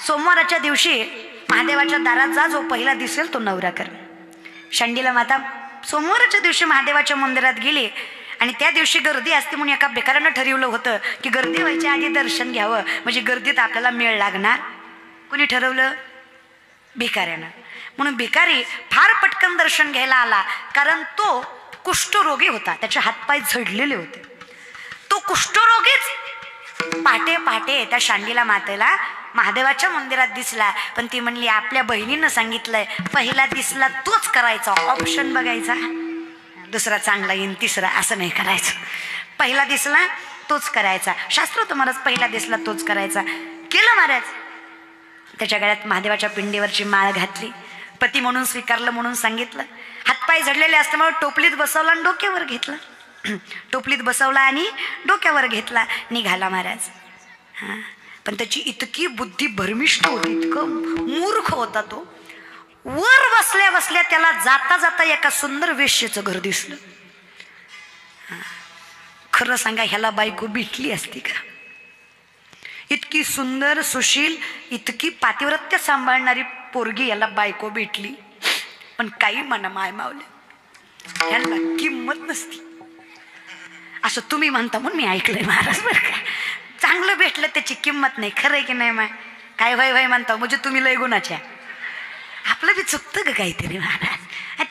सोमवाराच्या दिवशी महादेवाच्या दारात जा, जो पहिला दिसेल तो नवरा कर. शंडीला माता सोमवाराच्या दिवशी महादेवाच्या मंदिरात गेली आणि त्या दिवशी गर्दी असते म्हणून एका बेकारानं ठरवलं होतं की गर्दी व्हायच्या आधी दर्शन घ्यावं, म्हणजे गर्दीत आपल्याला मेळ लागणार. कुणी ठरवलं? भिकाऱ्यानं. म्हणून भिकारी फार पटकन दर्शन घ्यायला आला, कारण तो कुष्ठरोगी होता, त्याचे हातपाय झडलेले होते. तो कुष्ठरोगीच पहाटे पहाटे त्या शांडीला मातेला महादेवाच्या मंदिरात दिसला. पण ती म्हणली आपल्या बहिणीनं सांगितलंय पहिला दिसला तोच करायचा, ऑप्शन बघायचा, दुसरा चांगला येईन, तिसरा असं नाही करायचं. पहिला दिसला तोच करायचा. शास्त्र तुम्हाला पहिला दिसला तोच करायचा. केलं महाराज. त्याच्या गळ्यात महादेवाच्या पिंडीवरची माळ घातली, पती म्हणून स्वीकारलं म्हणून सांगितलं. हातपाय झडलेले असल्यामुळे टोपलीत बसवला आणि डोक्यावर घेतला. टोपलीत बसवला आणि डोक्यावर घेतला, निघाला महाराज. हां, पण त्याची इतकी बुद्धी भरमिष्ट होती, इतकं मूर्ख होता तो. वर बसल्या बसल्या त्याला जाता जाता एका सुंदर वेश्येचं घर दिसलं. खरं सांगा, ह्याला बायको भेटली असती का? इतकी सुंदर सुशील, इतकी पातिव्रत्य सांभाळणारी पोरगी याला बायको भेटली. पण काही म्हणा माय मावले, ह्याला किंमत नसती असं तुम्ही म्हणता म्हणून मी ऐकलंय महाराज. बरं का, चांगलं भेटलं त्याची किंमत नाही. खरंय की नाही माय? काय वय वय म्हणता म्हणजे तुम्ही लय गुणाच्या. आपलं बी चुकतं का काहीतरी महाराज.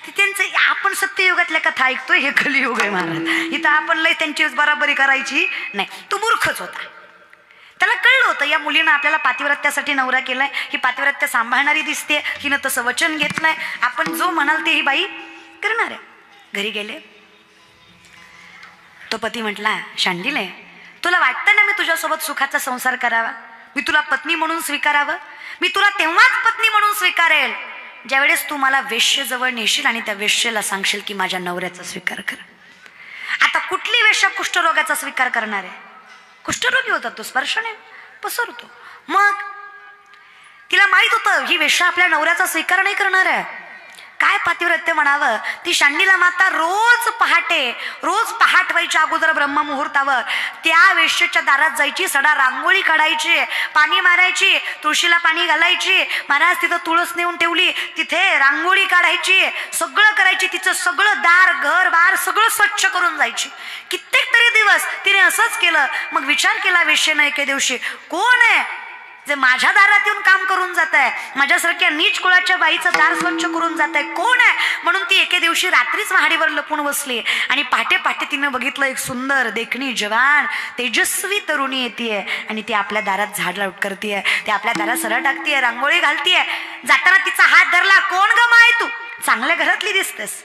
त्यांचं आपण सत्ययुगातल्या कथा ऐकतोय, हे कलियुग आहे महाराज. इथं आपण लय त्यांची बराबरी करायची नाही. तो मूर्खच होता. त्याला कळलं होतं या मुलीनं आपल्याला पातिव्रत्यासाठी नवरा केलाय, ही पातिव्रत्य सांभाळणारी दिसते, हिनं तसं वचन घेतलंय, आपण जो म्हणाल ते ही बाई करणार आहे. घरी गेले. तो पती म्हटला शांडिले, तुला वाटतं ना मी तुझ्यासोबत सुखाचा संसार करावा, मी तुला पत्नी म्हणून स्वीकारावं? मी तुला तेव्हाच पत्नी म्हणून स्वीकारेल ज्यावेळेस तू मला वेश्येजवळ नेशील आणि त्या वेश्येला सांगशील की माझ्या नवऱ्याचा स्वीकार कर. आता कुठली वेश्या कुष्ठरोगाचा स्वीकार करणार आहे? कुष्ठरोगी होता तो, स्पर्शाने पसरतो. मग तिला माहित होतं ही वेश्या आपल्या नवऱ्याचा स्वीकार नाही करणार आहे. काय पातिव्रत्य म्हणावं. ती शांडीला माता रोज पहाट व्हायच्या अगोदर ब्रह्ममुहूर्तावर त्या वेश्येच्या दारात जायची, सडा रांगोळी काढायची, पाणी मारायची, तुळशीला पाणी घालायची. महाराज तिथं तुळस नेऊन ठेवली, तिथे रांगोळी काढायची, सगळं करायची. तिचं सगळं दार घर बार सगळं स्वच्छ करून जायची. कित्येक तरी दिवस तिने असंच केलं. मग विचार केला वेश्येनं एके दिवशी, कोण आहे जे माझ्या दारात येऊन काम करून जात आहे, माझ्यासारख्या नीच कुळाच्या बाईचं दार स्वच्छ करून जात आहे, कोण आहे? म्हणून ती एके दिवशी रात्रीच महाडीवर लपून बसली आणि पहाटे पहाटे तिने बघितलं एक सुंदर देखणी जवान तेजस्वी तरुणी येतेय आणि ती आपल्या दारात झाड लावट करतेय, ती आपल्या दारात सरळ टाकतीये, रांगोळी घालतीये. जाताना तिचा हात धरला, कोण ग माय तू? चांगल्या घरातली दिसतेस,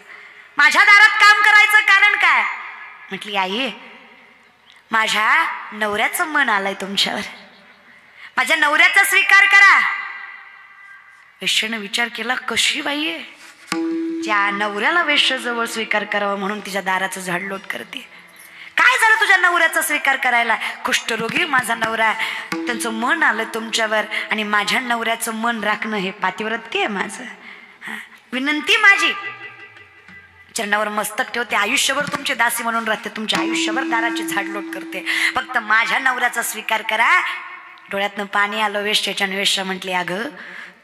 माझ्या दारात काम करायचं कारण काय? म्हटली आई, माझ्या नवऱ्याचं मन आलंय तुमच्यावर, माझ्या नवऱ्याचा स्वीकार करा. वेश्येनं विचार केला, कशी बाई आहे ज्या नवऱ्याला वेश्येजवळ स्वीकार करावा म्हणून तिच्या दाराचं झाडलोट करते. काय झालं तुझ्या नवऱ्याचा स्वीकार करायला? कुष्ठरोगी माझा नवरा, त्यांचं मन आलं तुमच्यावर आणि माझ्या नवऱ्याचं मन राखणं हे पातिव्रत्य आहे माझं. विनंती माझी, चरणावर मस्तक ठेवते, आयुष्यभर तुमची दासी म्हणून राहते, तुमच्या आयुष्यभर दाराची झाडलोट करते, फक्त माझ्या नवऱ्याचा स्वीकार करा. डोळ्यातनं पाणी आलं वेश्येच्या. वेश्या म्हटली, अगं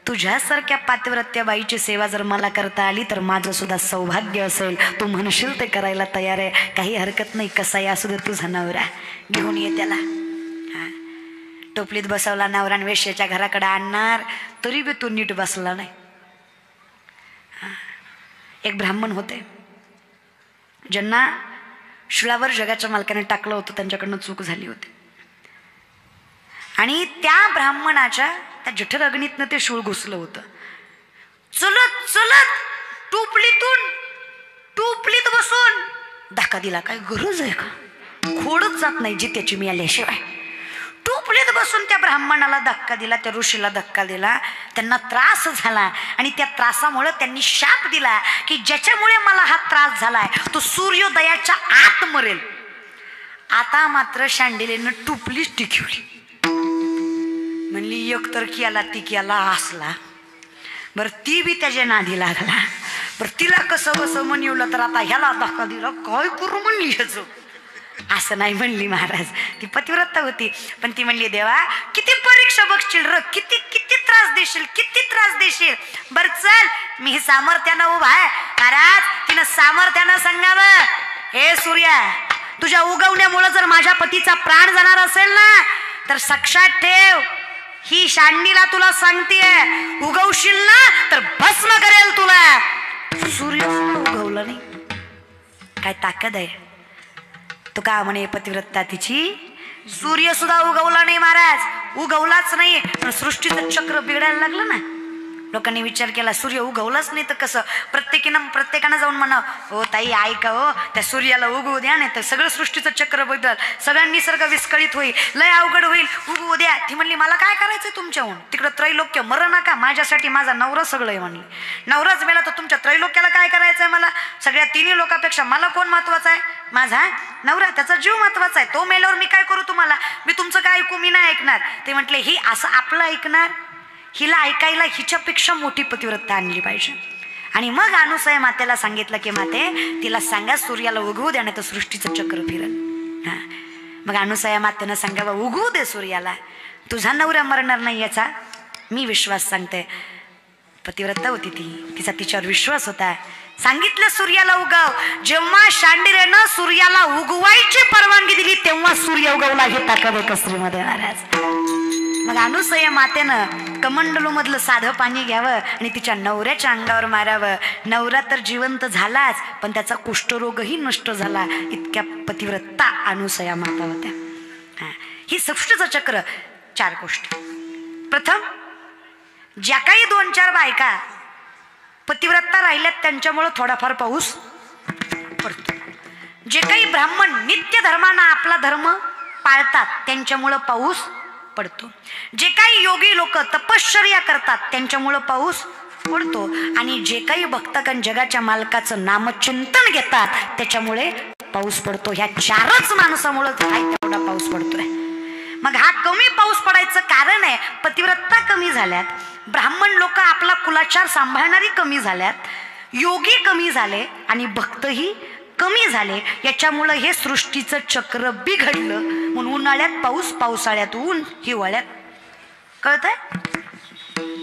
तुझ्यासारख्या पातिव्रत्य बाईची सेवा जर मला करता आली तर माझं सुद्धा सौभाग्य असेल, तू म्हणशील ते करायला तयार आहे, काही हरकत नाही, कसाही असू दे तुझा नवरा, घेऊन ये त्याला. टोपलीत बसवला नवरा, वेश्येच्या घराकडे आणणार तरी बी तू नीट बसला नाही. एक ब्राह्मण होते ज्यांना शिळावर जगाच्या मालकाने टाकलं होतं, त्यांच्याकडनं चूक झाली होती आणि त्या ब्राह्मणाच्या त्या जठर अग्नीतनं ते शूळ घुसलं होतं. चलत चलत टोपलीत बसून धक्का दिला. काय गरज आहे का? खोडच जात नाही जी त्याची मिळाल्याशिवाय. टोपलीत बसून त्या ब्राह्मणाला धक्का दिला, त्या ऋषीला धक्का दिला, त्यांना त्रास झाला आणि त्या त्रासामुळे त्यांनी शाप दिला की ज्याच्यामुळे मला हा त्रास झालाय तो सूर्योदयाच्या आत मरेल. आता मात्र शांडिलेनं टोपलीच टिकवली. म्हणली एकतर केला ती केला असला, बरं ती बी त्याच्या नादी लागला, बरं तिला कसं बसं म्हणलं तर आता ह्याला धक्का दिला, काय करू म्हणली ह्याचं. असं नाही म्हणली महाराज, ती पतिव्रता होती, पण ती म्हणली देवा किती परीक्षा बघशील र, किती किती त्रास देशील, किती त्रास देशील. बर चल, मी सामर्थ्यानं उभा आहे. महाराज तिनं सामर्थ्यानं सांगावं, हे सूर्या, तुझ्या उगवण्यामुळे जर माझ्या पतीचा प्राण जाणार असेल ना, तर साक्षात ठेव, ही शांडीला तुला सांगतेय, उगवशील ना तर भस्म करेल तुला. सूर्य उगवलं नाही. काय ताकद आहे. तो का म्हणे पतिव्रता तिची, सूर्य सुद्धा उगवला नाही महाराज, उगवलाच नाही. पण सृष्टीचं चक्र बिघडायला लागलं ना. लोकांनी विचार केला सूर्य उगवलाच नाही तर कसं. प्रत्येकानं जाऊन म्हणा, हो ताई ऐका, हो त्या सूर्याला उगवू द्या, नाही तर सगळं सृष्टीचं चक्र बदल, सगळं निसर्ग विस्कळीत होईल, लय अवघड होईल, उगवू द्या. ती म्हणली मला काय करायचंय तुमच्याहून, तिकडं त्रैलोक्य मर नका, माझ्यासाठी माझा नवरा सगळं आहे म्हणली. नवराच मेला तर तुमच्या त्रैलोक्याला काय करायचंय मला. सगळ्या तिन्ही लोकांपेक्षा मला कोण महत्वाचा आहे, माझा नवरा, त्याचा जीव महत्वाचा आहे. तो मेल्यावर मी काय करू तुम्हाला, मी तुमचं काय ऐकू, मी नाही ऐकणार. ते म्हटले ही असं आपलं ऐकणार, हिला ऐकायला हिच्यापेक्षा मोठी पतिव्रता आणली पाहिजे. आणि मग अनुसया मातेला सांगितलं की माते तिला सांगा सूर्याला उगवू द्या, नाही तर सृष्टीचं चक्र फिरल. हा, मग अनुसया मातेनं सांगावं उगवू दे सूर्याला, तुझा नवरा मरणार नाही याचा मी विश्वास सांगते. पतिव्रता होती ती, तिचा तिच्यावर विश्वास होता. सांगितलं सूर्याला उगव. जेव्हा शांडिरेनं सूर्याला उगवायची परवानगी दिली तेव्हा सूर्य उगवला. हे ताकद आहे कसरीमध्ये महाराज. मग अनुसया मातेनं कमंडलू मधलं साधं पाणी घ्यावं आणि तिच्या नवऱ्याच्या अंगावर मारावं. नवरा तर जिवंत झालाच, पण त्याचा कुष्ठरोगही नष्ट झाला. इतक्या पतिव्रता अनुसया माता होत्या. हा, ही सृष्टीचं चक्र. 4 गोष्टी. प्रथम, ज्या काही 2-4 बायका पतिव्रता राहिल्यात त्यांच्यामुळं थोडाफार पाऊस पडतो. जे काही ब्राह्मण नित्य धर्मानं आपला धर्म पाळतात त्यांच्यामुळं पाऊस पडतो. जे काही योगी लोक तपश्चर्या करतात त्यांच्यामुळं पाऊस पडतो. आणि जे काही भक्तगण जगाच्या मालकाचं नामचिंतन घेतात त्याच्यामुळे पाऊस पडतो. ह्या 4च माणसामुळं तेवढा पाऊस पडतोय. मग हा कमी पाऊस पडायचं कारण आहे पतिव्रता कमी झाल्यात, ब्राह्मण लोक आपला कुलाचार सांभाळणारी कमी झाल्यात, योगी कमी झाले आणि भक्तही कमी झाले. याच्यामुळं हे सृष्टीचं चक्र बिघडलं. म्हणून उन्हाळ्यात पाऊस, पावसाळ्यात ऊन, हिवाळ्यात. कळतंय?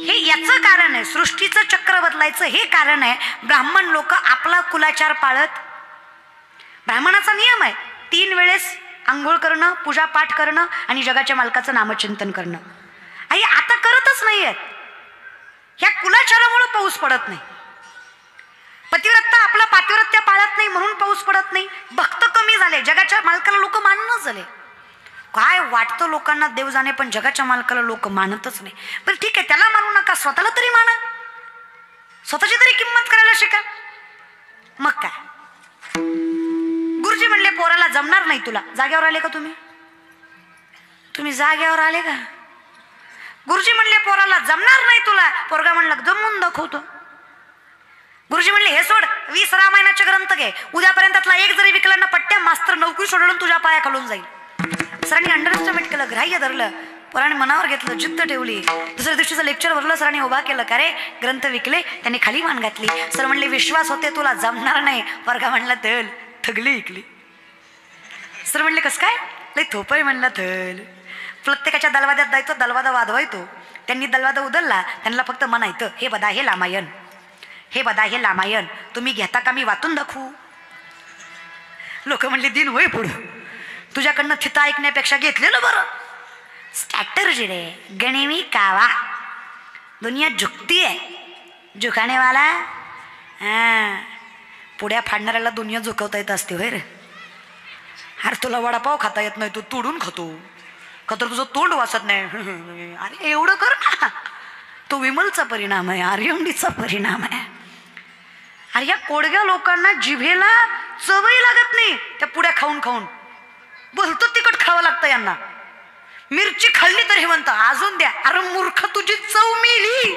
हे याचं कारण आहे. सृष्टीचं चक्र बदलायचं हे कारण आहे. ब्राह्मण लोक आपला कुलाचार पाळत, ब्राह्मणाचा नियम आहे 3 वेळेस आंघोळ करणं, पूजा पाठ करणं आणि जगाच्या मालकाचं नामचिंतन करणं. आई आता करतच नाहीयेत. ह्या कुलाचारामुळे पाऊस पडत नाही. पतिव्रता आपला पातिव्रत्य पाळत नाही म्हणून पाऊस पडत नाही. भक्त कमी झाले, जगाच्या मालकाला लोक मानणंच झाले. काय वाटतं लोकांना देव जाणे, पण जगाच्या मालकाला लोक मानतच नाही. पण ठीक आहे, त्याला मानू नका, स्वतःला तरी माना, स्वतःची तरी किंमत करायला शिका. मग काय, गुरुजी म्हणले पोराला जमणार नाही तुला. जाग्यावर आले का तुम्ही जाग्यावर आले का? गुरुजी म्हणले पोराला जमणार नाही तुला. पोरगा म्हणला जमून दाखवतो. गुरुजी म्हणले हे सोड, 20 रामायणाचे ग्रंथ घे, उद्यापर्यंतला एक जरी विकला ना पट्ट्या मास्तर नोकरी सोडून तुझ्या पाया खालून जाईल. सरांनी अंडरएस्टिमेट केलं, ग्राह्य धरलं, पोराने मनावर घेतलं, जिद्द ठेवली. दुसऱ्या दिवशीचं लेक्चर भरलं, सरांनी उभा केलं, का रे ग्रंथ विकले? त्यांनी खाली मान घातली. सर म्हणले विश्वास होते तुला जमणार नाही. वर्गा म्हणला थल, थगली इकली. सर म्हणले कस काय? लय थोपय म्हणला थल. प्रत्येकाच्या दलवाद्यात जायचं, दलवादा वाजवायचो. त्यांनी दलवादा उदलला, त्यांना फक्त म्हणायचं हे बदा हे लामायण, हे बदा हे लामायण, तुम्ही घेता का मी वाचून दाखवू? लोक म्हणले दिन होय पुढं, तुझ्याकडनं थिता ऐकण्यापेक्षा घेतलेलं बरं. स्ट्रॅटर्जी रे, गणिमी कावा. दुनिया झुकती आहे, झुकानेवाला. हां, पुढ्या फाडणाऱ्याला दुनिया झुकवता येत असते होय रे. अरे तुला वडापाव खाता येत नाही, तू तोडून खातो, तर तुझं तोंड वाचत नाही. अरे एवढं कर ना. तो विमलचा परिणाम आहे, आर्यमडीचा परिणाम आहे. अरे या कोडग्या लोकांना जिभेला चवही लागत नाही, त्या पुड्या खाऊन खाऊन बोलतो तिखट खावं लागतं यांना. मिरची खाल्ली तर हे म्हणतं अजून द्या. अरे मूर्ख, तुझी चव मिली,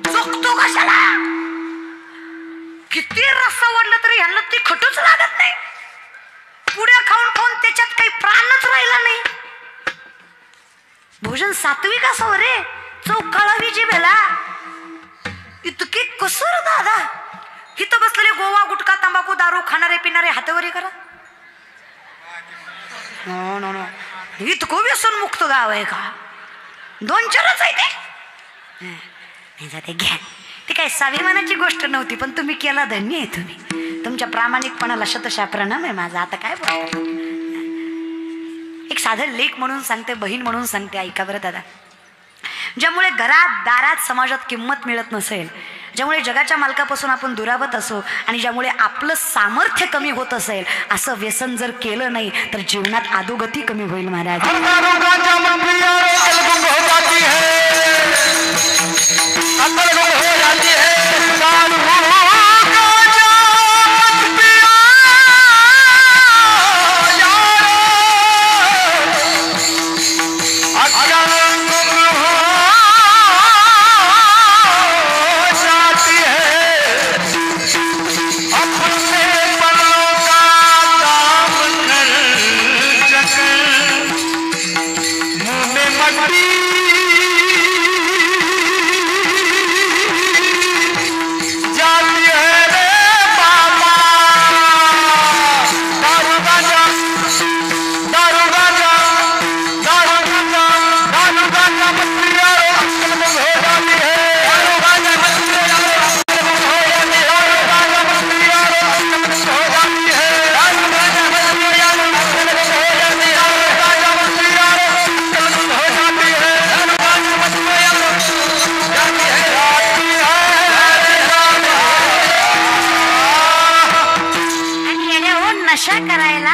चोखतो कशाला? किती रस्सा वाढला तरी यांना तिखटच लागत नाही. पुड्या खाऊन खाऊन त्याच्यात काही प्राणच राहिला नाही. भोजन सात्विक असावं रे, चव कळावी जिभेला. इतके कसर दादा. इथं बसलेले गोवा, गुटखा, तंबाखू, दारू खाणारे पिणारे हातावरी करा. नो नो नो, इतकं व्यसन मुक्त गाव आहे का? 2-4च आहे ते. ते घ्या. ती काय स्वाभिमानाची गोष्ट नव्हती, पण तुम्ही केला, धन्य आहे तुम्ही. तुमच्या प्रामाणिकपणाला शतशः प्रणाम आहे माझा. आता काय बोलतो, एक साधं लेख म्हणून सांगते, बहीण म्हणून सांगते, ऐका बरं दादा. ज्यामुळे घरात दारात समाजात किंमत मिळत नसेल, ज्यामुळे जगाच्या मालकापासून आपण दुरावत असो आणि ज्यामुळे आपलं सामर्थ्य कमी होत असेल, असं व्यसन जर केलं नाही तर जीवनात अधोगती कमी होईल महाराज. नशा करायला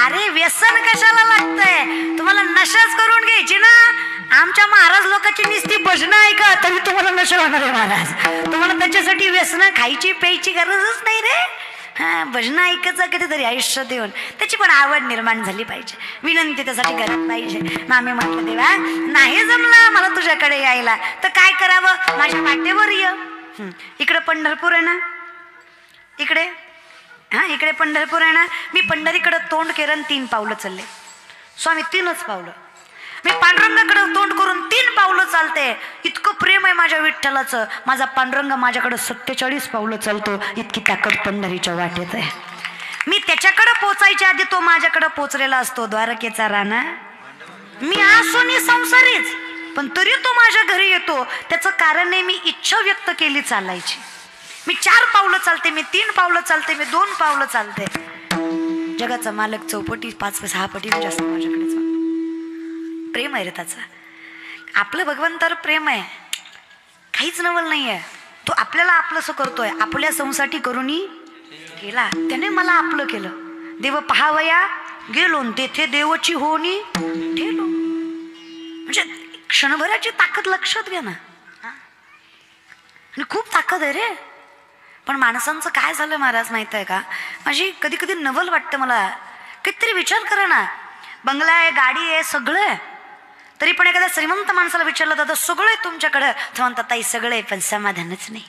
अरे व्यसन कशाला लागतंय? तुम्हाला नशाच करून घ्यायची ना. आमच्या महाराज लोकांची नुसती भजनं ऐका तरी तुम्हाला नशा होणार आहे महाराज. तुम्हाला त्याच्यासाठी व्यसन खायची प्यायची गरजच नाही रे. हा, भजनं ऐकायचं कधीतरी आयुष्य देऊन त्याची पण आवड निर्माण झाली पाहिजे. विनंती त्यासाठी करत पाहिजे. मामी म्हटलं देवा नाही जमलं मला तुझ्याकडे यायला तर काय करावं, माझ्या वाटेवर ये. इकडे पंढरपूर आहे ना, इकडे इकडे पंढरपूर आहे ना. मी पंढरीकडे तोंड केलं 3 पावलं चालले. स्वामी 3च पावलं. मी पांडुरंगाकडे तोंड करून 3 पावलं चालते. इतकं प्रेम आहे माझ्या विठ्ठलाचं. माझा पांडुरंग माझ्याकडे 47 पावलं चालतो. इतकी ताकद पंढरीच्या वाटेत आहे. मी त्याच्याकडे पोचायच्या आधी तो माझ्याकडे पोचलेला असतो. द्वारकेचा राणा मी असूनही संसारीच, पण तरी तो माझ्या घरी येतो. त्याचं कारण आहे मी इच्छा व्यक्त केली चालायची. मी 4 पावलं चालते, मी 3 पावलं चालते, मी 2 पावलं चालते. जगाचा मालक 4 पटी 5-6 पटी जास्त माझ्याकडेच प्रेम आहे रे त्याचं. आपलं भगवंतावर प्रेम आहे, काहीच नवल नाही आहे. तो आपल्याला आपलंसं करतोय. आपल्या संसाठी करूनही केला त्याने मला आपलं केलं. देव पहावया गेलो तेथे देवाची होणी ठेलो. म्हणजे क्षणभराची ताकद लक्षात घ्या ना. आणि खूप ताकद आहे रे. पण माणसांचं काय झालं महाराज माहित आहे का, माझी कधी कधी नवल वाटतं मला. कितीतरी विचार करा ना, बंगला आहे, गाडी आहे, सगळं आहे, तरी पण एखाद्या श्रीमंत माणसाला विचारलं जातं सगळं आहे तुमच्याकडं, तर म्हणतात ताई सगळं आहे पण समाधानच नाही.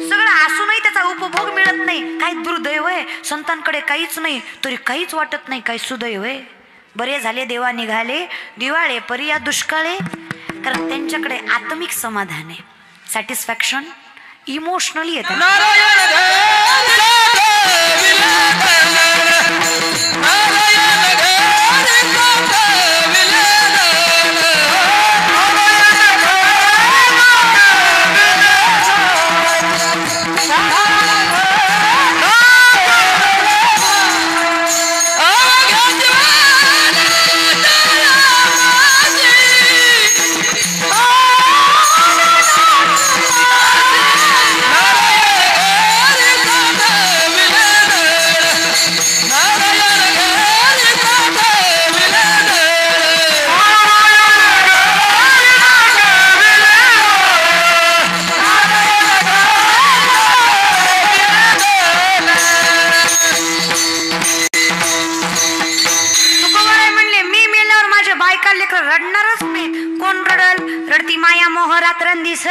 सगळं असूनही त्याचा उपभोग मिळत नाही. काय दुर्दैव आहे. संतांकडे काहीच नाही तरी काहीच वाटत नाही. काय सुदैव आहे. बरे झाले देवा निघाले दिवाळे परी या दुष्काळे. कारण त्यांच्याकडे आत्मिक समाधान आहे, सॅटिस्फॅक्शन इमोशनली येतं. रडणारच नाही. कोण रडल? रडती माया मोह रात्रंदिस,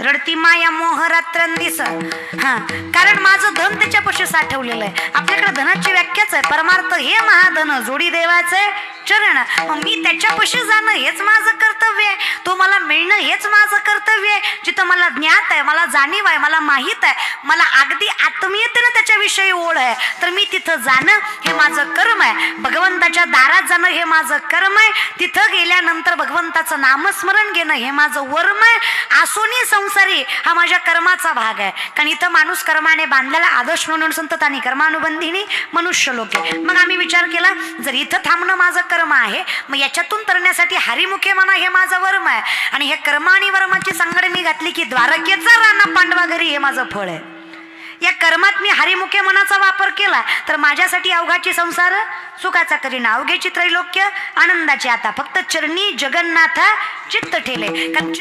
रडती माया मोह रात्रंदिस. हा, कारण माझं धन त्याच्यापाशी साठवलेलं आहे. आपल्याकडे धनाची व्याख्याच आहे, परमार्थ हे महाधन जोडी देवाचे चरण. मग मी त्याच्यापाशी जाणं हेच माझं कर्तव्य आहे. तो मला मिळणं हेच माझं कर्तव्य आहे. जिथं मला ज्ञात आहे, मला जाणीव आहे, मला माहीत आहे, मला अगदी आत्मीयतेनं त्याच्याविषयी ओढ आहे, तर मी तिथं जाणं हे माझं कर्म आहे. भगवंताच्या दारात जाणं हे माझं कर्म आहे. तिथं गेल्यानंतर भगवंताचं नामस्मरण घेणं हे माझं वर्म आहे. आसोनी संसारी हा माझ्या कर्माचा भाग आहे. कारण इथं माणूस कर्माने बांधलेला आदर्श म्हणून संततानी कर्मानुबंधिनी मनुष्य लोके. मग आम्ही विचार केला, जर इथं थांबणं माझं कर्म आहे, मग याच्यातून तरण्यासाठी हरिमुखे म्हणा हे माझं वर्म आहे. आणि हे कर्म आणि वर्माची सांगड मी घातली की द्वारकेचा राणा पांडवा घरी हे माझं फळ आहे. या कर्मात मी हरिमुखे मनाचा वापर केला तर माझ्यासाठी अवघाची संसार सुखाचा करीन, अवघेची त्रैलोक्य आनंदाची. आता फक्त चरणी जगन्नाथा चित्त ठेले. कारण